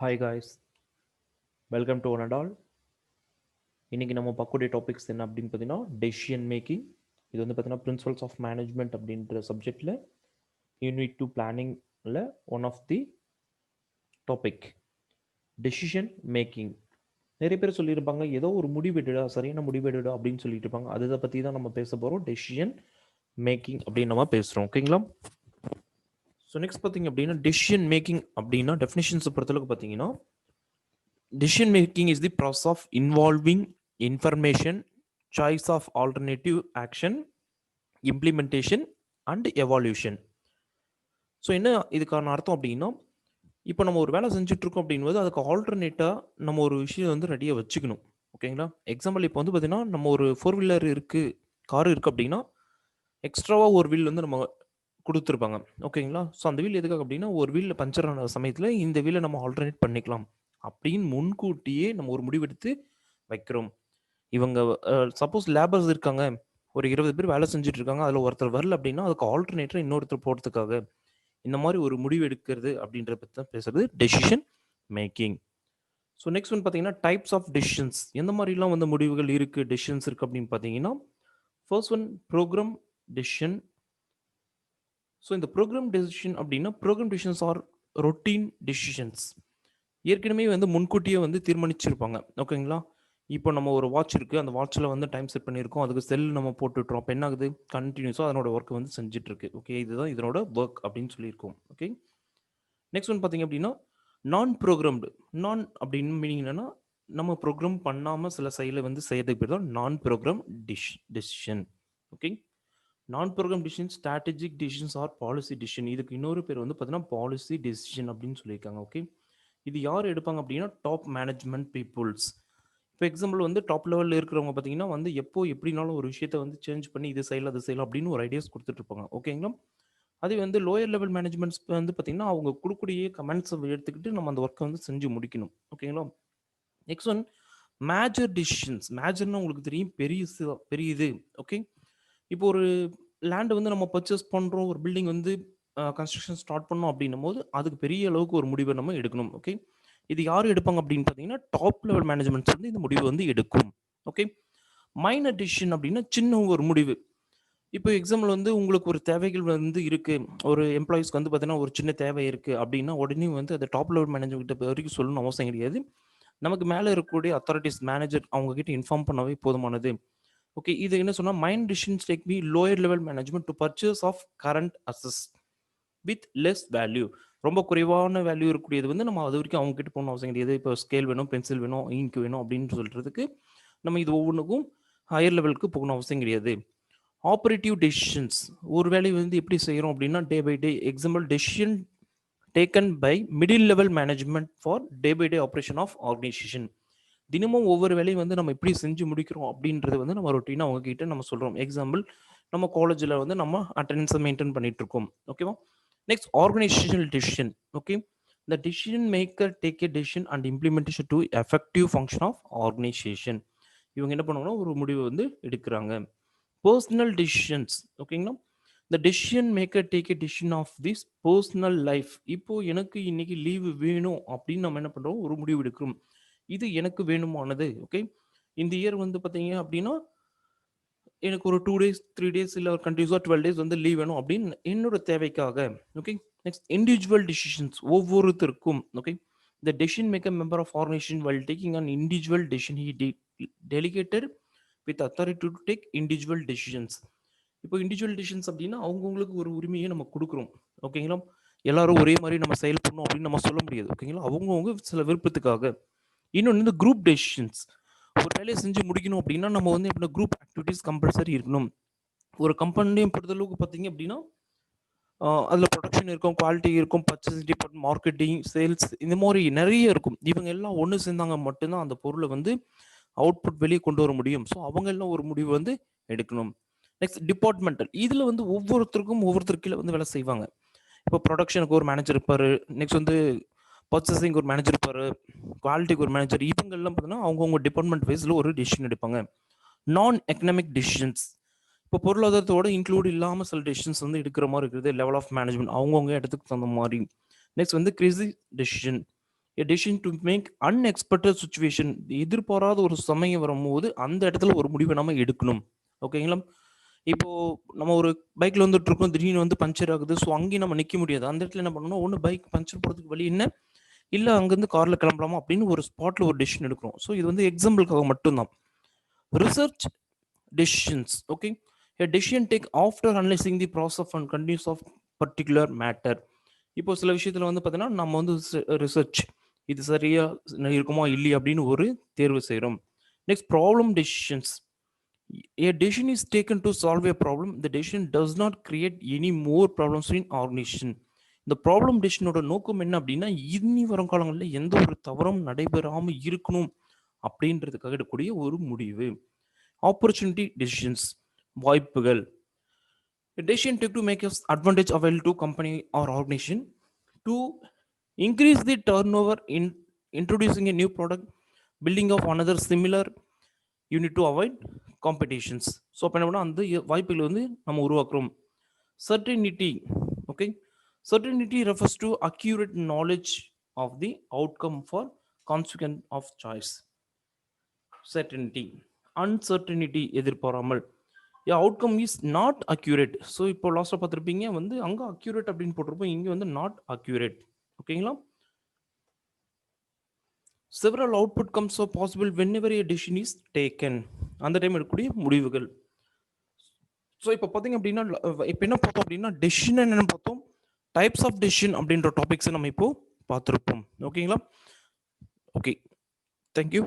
Hi guys, welcome to one and all. இன்னைக்கு நம்ம பார்க்கக்கூடிய டாபிக்ஸ் என்ன அப்படின்னு பார்த்தீங்கன்னா டெசிஷன் மேக்கிங். இது வந்து பார்த்தீங்கன்னா பிரின்சிபல்ஸ் ஆஃப் மேனேஜ்மெண்ட் அப்படின்ற சப்ஜெக்டில் யூனிட் 2 பிளானிங்கில் one of the topic decision making. நிறைய பேர் சொல்லியிருப்பாங்க ஏதோ ஒரு முடிவெடுடா, சரியான முடிவெடுடா அப்படின்னு சொல்லிட்டு இருப்பாங்க. அதை பற்றி தான் நம்ம பேச போகிறோம். டெசிஷன் மேக்கிங் அப்படின்னு நம்ம பேசுகிறோம். ஓகேங்களா? ஸோ நெக்ஸ்ட் பார்த்தீங்க அப்படின்னா டெசிஷன் மேக்கிங் அப்படின்னா டெஃபினேஷன்ஸை பொறுத்தளவுக்கு பார்த்தீங்கன்னா decision making is the process of involving information, choice of alternative action, implementation and evaluation. So என்ன இதுக்கான அர்த்தம் அப்படின்னா இப்போ நம்ம ஒரு வேலை செஞ்சுட்ருக்கோம் அப்படின்போது அதுக்கு ஆல்டர்னேட்டாக நம்ம ஒரு விஷயம் வந்து ரெடியாக வச்சுக்கணும். ஓகேங்களா? எக்ஸாம்பிள் இப்போ வந்து பார்த்திங்கன்னா நம்ம ஒரு 4 வீலர் இருக்குது, கார் இருக்குது அப்படின்னா எக்ஸ்ட்ராவாக ஒரு வீல் வந்து நம்ம கொடுத்துருப்பாங்க. ஓகேங்களா? ஸோ அந்த வீல் எதுக்காக அப்படின்னா ஒரு வீலில் பஞ்சர் ஆன சமயத்தில் இந்த வீலை நம்ம ஆல்டர்னேட் பண்ணிக்கலாம் அப்படின்னு முன்கூட்டியே நம்ம ஒரு முடிவெடுத்து வைக்கிறோம். இவங்க சப்போஸ் லேபர்ஸ் இருக்காங்க, ஒரு 20 பேர் வேலை செஞ்சுட்டு இருக்காங்க, அதில் ஒருத்தர் வரல அப்படின்னா அதுக்கு ஆல்டர்னேட்டர் இன்னொருத்தர் போகிறதுக்காக இந்த மாதிரி ஒரு முடிவு எடுக்கிறது அப்படின்றத பற்றி தான் பேசுறது decision making. So next one பார்த்தீங்கன்னா டைப்ஸ் ஆஃப் டெசிஷன்ஸ். எந்த மாதிரிலாம் வந்து முடிவுகள் இருக்குது, டெசிஷன்ஸ் இருக்குது அப்படின்னு பார்த்தீங்கன்னா first one program decision. So இந்த ப்ரோக்ராம் டெசிஷன் அப்படின்னா program decisions are routine decisions. ஏற்கனவே வந்து முன்கூட்டியே வந்து தீர்மானிச்சிருப்பாங்க. ஓகேங்களா? இப்போ நம்ம ஒரு வாட்ச் இருக்குது, அந்த வாட்சில் வந்து டைம் செட் பண்ணியிருக்கோம், அதுக்கு செல் நம்ம போட்டுவிட்றோம். அப்போ என்ன ஆகுது, கண்டினியூஸாக அதனோட ஒர்க் வந்து செஞ்சுட்ருக்கு. ஓகே, இதுதான் இதனோட ஒர்க் அப்படின்னு சொல்லியிருக்கோம். ஓகே, நெக்ஸ்ட் ஒன் பார்த்தீங்க அப்படின்னா நான் ப்ரோக்ராம்டு. நான் அப்படின்னு மீனிங் என்னென்னா நம்ம ப்ரோக்ராம் பண்ணாமல் சில செயலை வந்து செய்யறதுக்கு பேர் தான் நான் ப்ரோக்ராம் டெசிஷன். ஓகே, நான் program decision strategic decisions are policy decision. இதுக்கு இன்னொரு பேர் வந்து பார்த்தீங்கன்னா பாலிசி டெசிஷன் அப்படின்னு சொல்லியிருக்காங்க. ஓகே, இது யார் எடுப்பாங்க அப்படின்னா டாப் மேனேஜ்மெண்ட் பீப்புள்ஸ். இப்போ எக்ஸாம்பிள் வந்து டாப் லெவலில் இருக்கிறவங்க பார்த்தீங்கன்னா வந்து எப்போ எப்படினாலும் ஒரு விஷயத்த வந்து சேஞ்ச் பண்ணி இது செய்யலாம் அது செய்யலாம் அப்படின்னு ஒரு ஐடியாஸ் கொடுத்துட்ருப்பாங்க. ஓகேங்களா? அதே வந்து லோயர் லெவல் மேனேஜ்மெண்ட்ஸ் வந்து பார்த்தீங்கன்னா அவங்க கொடுக்கக்கூடிய கமெண்ட்ஸை எடுத்துக்கிட்டு நம்ம அந்த ஒர்க்கை வந்து செஞ்சு முடிக்கணும். ஓகேங்களா? Next one major decisions. மேஜர்னா உங்களுக்கு தெரியும் பெரியது. ஓகே, இப்போ ஒரு லேண்டை வந்து நம்ம பர்ச்சேஸ் பண்ணுறோம், ஒரு பில்டிங் வந்து கன்ஸ்ட்ரக்ஷன் ஸ்டார்ட் பண்ணோம் அப்படின்னும் போது அதுக்கு பெரிய அளவுக்கு ஒரு முடிவை நம்ம எடுக்கணும். ஓகே, இது யார் எடுப்பாங்க அப்படின்னு பார்த்தீங்கன்னா டாப் லெவல் மேனேஜ்மெண்ட்ஸ் வந்து இந்த முடிவு வந்து எடுக்கும். ஓகே, மைனர் டிசிஷன் அப்படின்னா சின்ன ஒரு முடிவு. இப்போ எக்ஸாம்பிள் வந்து உங்களுக்கு ஒரு தேவைகள் வந்து இருக்குது, ஒரு எம்ப்ளாயிஸ்க்கு வந்து பார்த்தீங்கன்னா ஒரு சின்ன தேவை இருக்குது அப்படின்னா உடனே வந்து அதை டாப் லெவல் மேனேஜ்மெண்ட் வரைக்கும் சொல்லணும்னு அவசியம் கிடையாது. நமக்கு மேலே இருக்கக்கூடிய அத்தாரிட்டிஸ் மேனேஜர் அவங்க கிட்ட இன்ஃபார்ம் பண்ணவே போதுமானது. ஓகே, இது என்ன சொன்னா mind decisions take by lower level management to purchase of current அசஸ் வித் லெஸ் வேல்யூ. ரொம்ப குறைவான வேல்யூ இருக்கக்கூடியது வந்து நம்ம அது வரைக்கும் அவங்க கிட்ட போகணும் அவசியம் கிடையாது. இப்போ ஸ்கேல் வேணும், பென்சில் வேணும், இங்க் வேணும் அப்படின்னு சொல்றதுக்கு நம்ம இது ஒவ்வொன்றுக்கும் ஹையர் லெவலுக்கு போகணும் அவசியம் கிடையாது. Operative decisions. ஒரு வேலையை வந்து எப்படி செய்கிறோம் அப்படின்னா day by day. Example decision taken by middle level management for day by day operation of organisation. தினமும் ஒவ்வொரு வேலையும் வந்து நம்ம எப்படி செஞ்சு முடிக்கிறோம் அப்படின்றது வந்து நம்ம ரொட்டீனாக அவங்க கிட்ட நம்ம சொல்கிறோம். எக்ஸாம்பிள் நம்ம காலேஜில் வந்து நம்ம அட்டெண்டன்ஸை மெயின்டைன் பண்ணிட்டு இருக்கோம். ஓகேவா? Next organisational decision. Okay, the decision maker take a decision and implementation to effective function of organization. இவங்க என்ன பண்ணுவாங்கன்னா ஒரு முடிவை வந்து எடுக்கிறாங்க. Personal decisions. ஓகேங்களா? the decision maker take a decision of this personal life. இப்போ எனக்கு இன்னைக்கு லீவு வேணும் அப்படின்னு நம்ம என்ன பண்ணுறோம், ஒரு முடிவு எடுக்கிறோம். இது எனக்கு வேணுமானது. ஓகே, இந்த இயர் வந்து பார்த்தீங்க அப்படின்னா எனக்கு ஒரு 2 days 3 days இல்லை ஒரு கண்டினியூஸாக 12 days வந்து லீவ் வேணும் அப்படின்னு என்னோட தேவைக்காக. Okay, next individual decisions. ஒவ்வொருத்தருக்கும். Okay, the decision maker member of organization while taking an individual decision he delegated with authority to take individual decisions. இப்போ இண்டிவிஜுவல் டிசிஷன்ஸ் அப்படின்னா அவங்கவுங்களுக்கு ஒரு உரிமையை நம்ம கொடுக்குறோம். ஓகேங்களா? எல்லாரும் ஒரே மாதிரி நம்ம செயல்படணும் அப்படின்னு நம்ம சொல்ல முடியாது. ஓகேங்களா? அவங்கவுங்க சில விருப்பத்துக்காக. இன்னொன்று வந்து குரூப் டெசிஷன்ஸ். ஒரு வேலையை செஞ்சு முடிக்கணும் அப்படின்னா நம்ம வந்து எப்படின்னா குரூப் ஆக்டிவிட்டீஸ் கம்பல்சரி இருக்கணும். ஒரு கம்பெனியும் பொறுத்தளவுக்கு பார்த்தீங்க அப்படின்னா அதில் ப்ரொடக்ஷன் இருக்கும், குவாலிட்டி இருக்கும், பர்ச்சேசிங் டிபார்ட்மெண்ட், மார்க்கெட்டிங், சேல்ஸ், இந்த மாதிரி நிறைய இருக்கும். இவங்க எல்லாம் ஒன்று சேர்ந்தாங்க மட்டும்தான் அந்த பொருளை வந்து அவுட்புட் வெளியே கொண்டு வர முடியும். ஸோ அவங்க எல்லாம் ஒரு முடிவு வந்து எடுக்கணும். Next departmental. இதில் வந்து ஒவ்வொருத்தருக்கும் ஒவ்வொருத்தர் கீழே வந்து வேலை செய்வாங்க. இப்போ ப்ரொடக்ஷனுக்கு ஒரு மேனேஜர் இருப்பார், நெக்ஸ்ட் வந்து பர்ச்சேசிங் ஒரு மேனேஜர் இருப்பார், குவாலிட்டிக்கு ஒரு மேனேஜர். இவங்கெல்லாம் பார்த்தீங்கன்னா அவங்கவுங்க டிபார்ட்மெண்ட் வைஸில் ஒரு டிசிஷன் எடுப்பாங்க. நான் எக்கனாமிக் டிசிஷன்ஸ். இப்போ பொருளாதாரத்தோட இன்க்ளூட் இல்லாமல் சில டெசிஷன்ஸ் வந்து எடுக்கிற மாதிரி இருக்குது. லெவல் ஆஃப் மேனேஜ்மெண்ட் அவங்கவுங்க இடத்துக்கு தகுந்த மாதிரி. நெக்ஸ்ட் வந்து கிரிசி decision. a decision to make unexpected situation. எதிர்பாராத ஒரு சமயம் வரும்போது அந்த இடத்துல ஒரு முடிவை நம்ம எடுக்கணும். ஓகேங்களா? இப்போ நம்ம ஒரு பைக்ல வந்துட்டு இருக்கோம், திடீர்னு வந்து பஞ்சர் ஆகுது. ஸோ அங்கேயும் நம்ம நிற்க முடியாது. அந்த இடத்துல என்ன பண்ணணும், ஒன்று பைக் பஞ்சர் போடுறதுக்கு வழி என்ன, இல்லை அங்கேருந்து காரில் கிளம்பலாமா அப்படின்னு ஒரு ஸ்பாட்டில் ஒரு டெசிஷன் எடுக்கிறோம். ஸோ இது வந்து எக்ஸாம்பிளுக்காக மட்டும்தான். Research decisions. Okay, a decision take after analyzing the process and conditions of particular matter. இப்போ சில விஷயத்துல வந்து பார்த்தீங்கன்னா நம்ம வந்து ரிசர்ச் இது சரியா இருக்குமா இல்லையா அப்படின்னு ஒரு தேர்வு செய்கிறோம். Next problem decisions. A decision is taken to solve a problem. The decision does not create any more problems in organization. இந்த ப்ராப்ளம் டெசிஷனோட நோக்கம் என்ன அப்படின்னா இனி வரும் காலங்களில் எந்த ஒரு தவறும் நடைபெறாமல் இருக்கணும் அப்படின்றதுக்காக எடுக்கக்கூடிய ஒரு முடிவு. ஆப்பர்ச்சுனிட்டி டெசிஷன்ஸ், வாய்ப்புகள். Decision take to make advantage avail to company or organisation to increase the turn over in introducing a new product, building of another similar unit to avoid competitions. So அப்போ என்ன பண்ணால் அந்த வாய்ப்புகளை வந்து நம்ம உருவாக்குறோம். Certainty. Okay, certainty refers to accurate knowledge of the outcome for consequence of choice. Certainty. Uncertainty, எதிர்பாராமல். Outcome is not accurate. So இப்போ லாஸ்ட்டாக பார்த்துருப்பீங்க வந்து அங்கே அக்யூரேட் அப்படின்னு போட்டிருப்போம், இங்கே வந்து நாட் அக்யூரேட். ஓகேங்களா? Several output comes R possible whenever a decision is taken. அந்த டைம் எடுக்கக்கூடிய முடிவுகள். ஸோ இப்போ பார்த்தீங்க அப்படின்னா இப்போ என்ன பார்த்தோம் அப்படின்னா டெசிஷன் என்னென்னு பார்த்தோம், டைப்ஸ் ஆஃப் டெசிஷன் அப்படின்ற டாபிக்ஸை நம்ம இப்போ பார்த்துருப்போம். ஓகேங்களா? Okay, thank you.